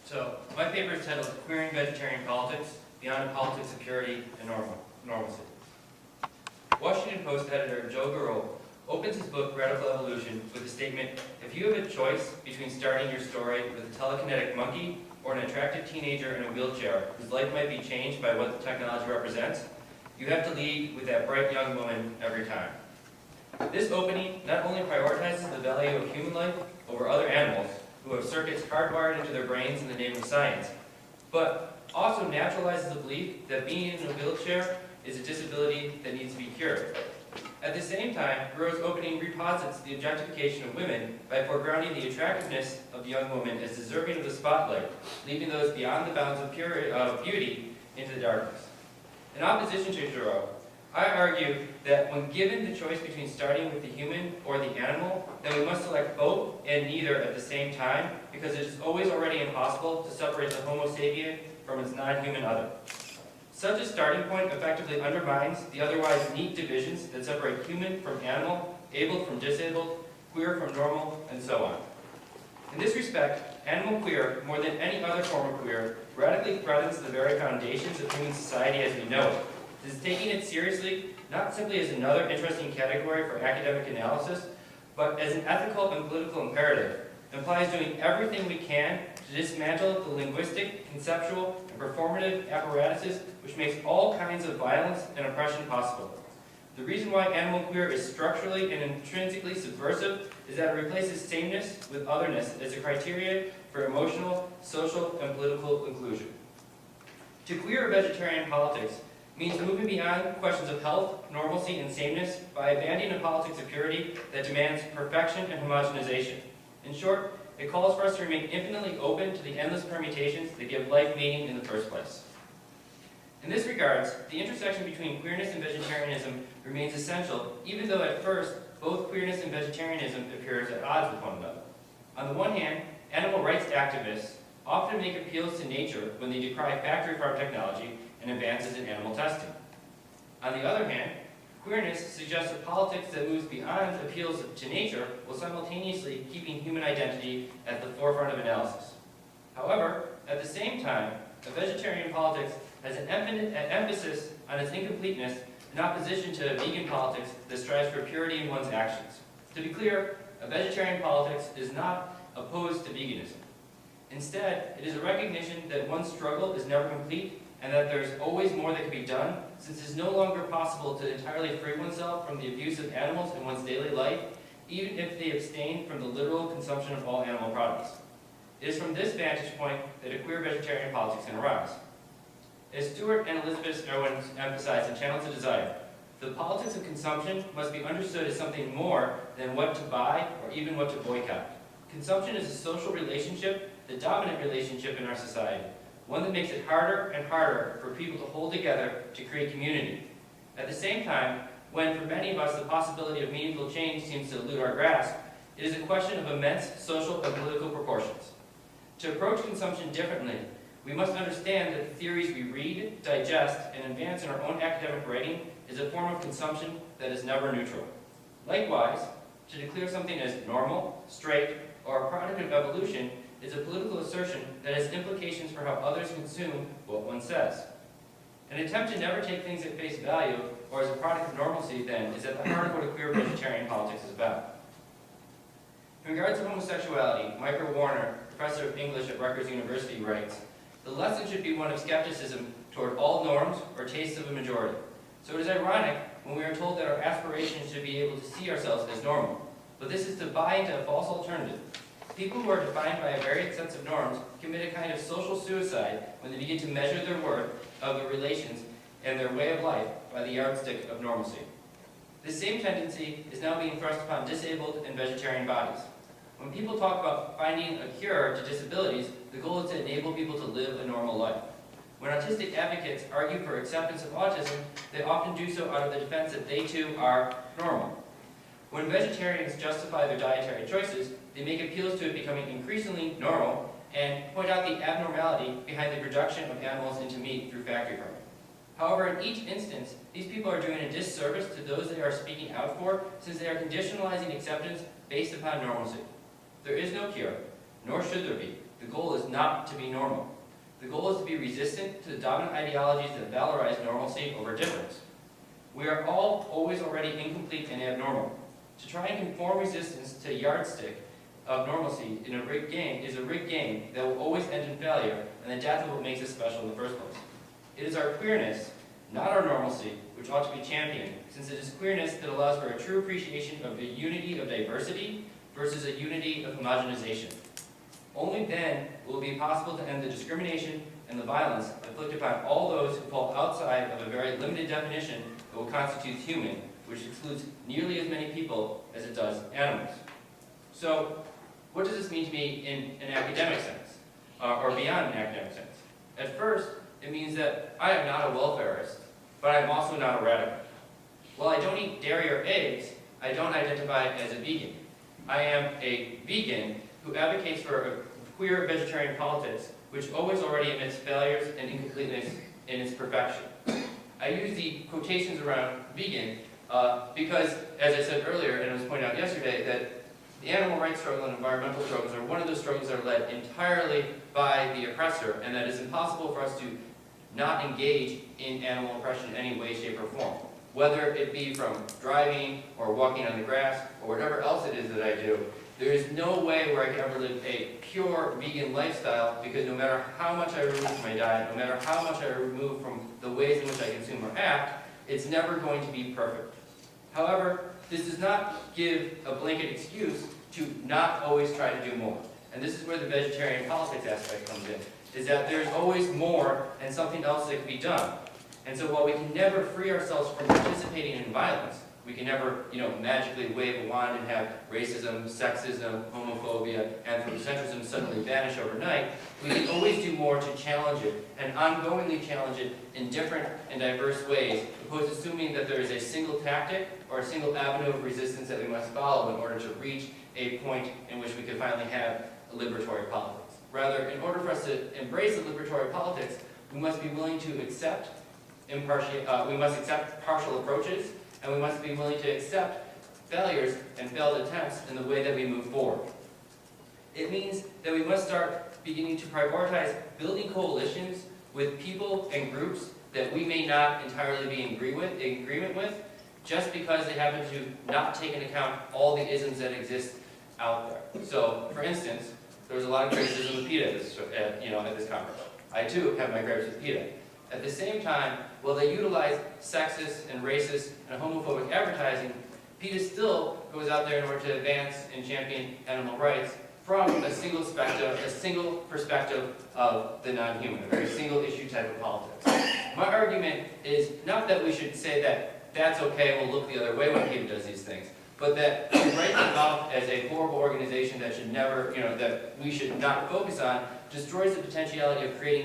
So, my paper is titled Queering Vegetarian Politics, Beyond Politics of Purity and Normalcy. Washington Post editor Joe Garreau opens his book Radical Evolution with the statement, if you have a choice between starting your story with a telekinetic monkey or an attractive teenager in a wheelchair whose life might be changed by what the technology represents, you have to lead with that bright young woman every time. This opening not only prioritizes the value of human life over other animals, who have circuits hardwired into their brains in the name of science, but also naturalizes the belief that being in a wheelchair is a disability that needs to be cured. At the same time, Garreau's opening reposits the objectification of women by foregrounding the attractiveness of the young woman as deserving of the spotlight, leaving those beyond the bounds of beauty into the darkness. In opposition to Garreau, I argue that when given the choice between starting with the human or the animal, then we must select both and neither at the same time, because it is always already impossible to separate the Homo sapien from its non-human other. Such a starting point effectively undermines the otherwise neat divisions that separate human from animal, able from disabled, queer from normal, and so on. In this respect, animal queer, more than any other form of queer, radically threatens the very foundations of human society as we know it. It is taking it seriously, not simply as another interesting category for academic analysis, but as an ethical and political imperative. It implies doing everything we can to dismantle the linguistic, conceptual, and performative apparatuses which makes all kinds of violence and oppression possible. The reason why animal queer is structurally and intrinsically subversive is that it replaces sameness with otherness as a criteria for emotional, social, and political inclusion. To queer vegetarian politics means moving beyond questions of health, normalcy, and sameness by abandoning a politics of purity that demands perfection and homogenization. In short, it calls for us to remain infinitely open to the endless permutations that give life meaning in the first place. In this regards, the intersection between queerness and vegetarianism remains essential, even though at first both queerness and vegetarianism appears at odds with one another. On the one hand, animal rights activists often make appeals to nature when they decry factory farm technology and advances in animal testing. On the other hand, queerness suggests a politics that moves beyond appeals to nature while simultaneously keeping human identity at the forefront of analysis. However, at the same time, a vegetarian politics has an emphasis on its incompleteness in opposition to a vegan politics that strives for purity in one's actions. To be clear, a vegetarian politics is not opposed to veganism. Instead, it is a recognition that one's struggle is never complete and that there's always more that can be done, since it is no longer possible to entirely free oneself from the abuse of animals in one's daily life, even if they abstain from the literal consumption of all animal products. It is from this vantage point that a queer vegetarian politics can arise. As Stuart and Elizabeth Irwin emphasized in Channel to Desire, the politics of consumption must be understood as something more than what to buy or even what to boycott. Consumption is a social relationship, the dominant relationship in our society, one that makes it harder and harder for people to hold together to create community. At the same time, when for many of us the possibility of meaningful change seems to elude our grasp, it is a question of immense social and political proportions. To approach consumption differently, we must understand that the theories we read, digest, and advance in our own academic writing is a form of consumption that is never neutral. Likewise, to declare something as normal, straight, or a product of evolution is a political assertion that has implications for how others consume what one says. An attempt to never take things at face value or as a product of normalcy, then, is at the heart of what a queer vegetarian politics is about. In regards to homosexuality, Michael Warner, professor of English at Rutgers University, writes, the lesson should be one of skepticism toward all norms or tastes of a majority. So it is ironic when we are told that our aspirations should be able to see ourselves as normal, but this is to buy into a false alternative. People who are defined by a varied sense of norms commit a kind of social suicide when they begin to measure their worth of their relations and their way of life by the yardstick of normalcy. This same tendency is now being thrust upon disabled and vegetarian bodies. When people talk about finding a cure to disabilities, the goal is to enable people to live a normal life. When autistic advocates argue for acceptance of autism, they often do so out of the defense that they too are normal. When vegetarians justify their dietary choices, they make appeals to it becoming increasingly normal and point out the abnormality behind the production of animals into meat through factory farming. However, in each instance, these people are doing a disservice to those they are speaking out for, since they are conditionalizing acceptance based upon normalcy. There is no cure, nor should there be. The goal is is not to be normal. The goal is to be resistant to the dominant ideologies that valorize normalcy over difference. We are all always already incomplete and abnormal. To try and conform resistance to a yardstick of normalcy in a rigged game is a rigged game that will always end in failure, and the death of what makes us special in the first place. It is our queerness, not our normalcy, which ought to be championed, since it is queerness that allows for a true appreciation of the unity of diversity versus a unity of homogenization. Only then will it be possible to end the discrimination and the violence inflicted upon all those who fall outside of a very limited definition that will constitute human, which excludes nearly as many people as it does animals. So, what does this mean to me in an academic sense, or beyond an academic sense? At first, it means that I am not a welfarist, but I'm also not a radical. While I don't eat dairy or eggs, I don't identify as a vegan. I am a vegan who advocates for a queer vegetarian politics, which always already admits failures and incompleteness in its perfection. I use the quotations around vegan because, as I said earlier, and it was pointed out yesterday, that the animal rights struggle and environmental struggles are one of those struggles that are led entirely by the oppressor, and that it's impossible for us to not engage in animal oppression in any way, shape, or form. Whether it be from driving or walking on the grass or whatever else it is that I do, there is no way where I can ever live a pure vegan lifestyle, because no matter how much I remove from my diet, no matter how much I remove from the ways in which I consume or act, it's never going to be perfect. However, this does not give a blanket excuse to not always try to do more. And this is where the vegetarian politics aspect comes in, is that there's always more and something else that can be done. And so while we can never free ourselves from participating in violence, we can never, magically wave a wand and have racism, sexism, homophobia, anthropocentrism suddenly vanish overnight, we can always do more to challenge it and ongoingly challenge it in different and diverse ways, opposed to assuming that there is a single tactic or a single avenue of resistance that we must follow in order to reach a point in which we can finally have a liberatory politics. Rather, in order for us to embrace a liberatory politics, we must be willing to accept partial approaches, and we must be willing to accept failures and failed attempts in the way that we move forward. It means that we must start beginning to prioritize building coalitions with people and groups that we may not entirely be in agreement with, just because they happen to not take into account all the isms that exist out there. So, for instance, there was a lot of criticism of PETA at this conference. I too have my gripes with PETA. At the same time, while they utilize sexist and racist and homophobic advertising, PETA still goes out there in order to advance and champion animal rights from a single perspective of the non-human, a very single issue type of politics. My argument is not that we should say that that's okay, we'll look the other way when PETA does these things, but that to write them off as a horrible organization that should never, that we should not focus on, destroys the potentiality of creating